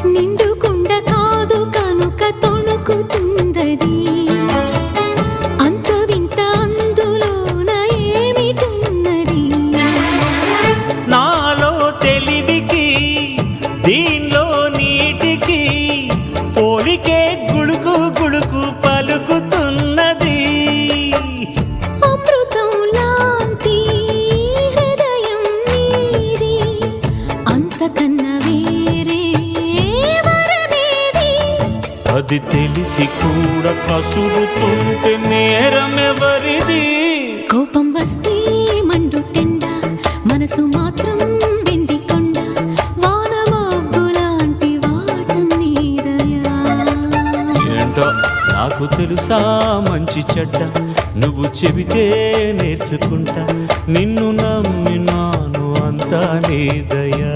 నిండుకుండ కాదు కనుక తొణుకుతుందది అంత వింత అందులోన ఏమిటున్నది నాలో తెలివికి దీనిలో నీటికి పోలికే గుళుకు గుళుకు పలుకుతున్నది అమృతం లాంటి హృదయం నీది అంతకన్నా వేరే వరమేది అది తెలిసి కూడా కసురుతుంటే నేరమెవరిది కోపం వస్తే మండుటెండ మనసు మాత్రం వెండి కొండ వాన మబ్బులాంటి వాటం నీదయా ఏంటో నాకు తెలుసా మంచి చెడ్డ నువ్వు చెబితే నేర్చుకుంటా నిన్ను నమ్మినాను అంతా నీ దయా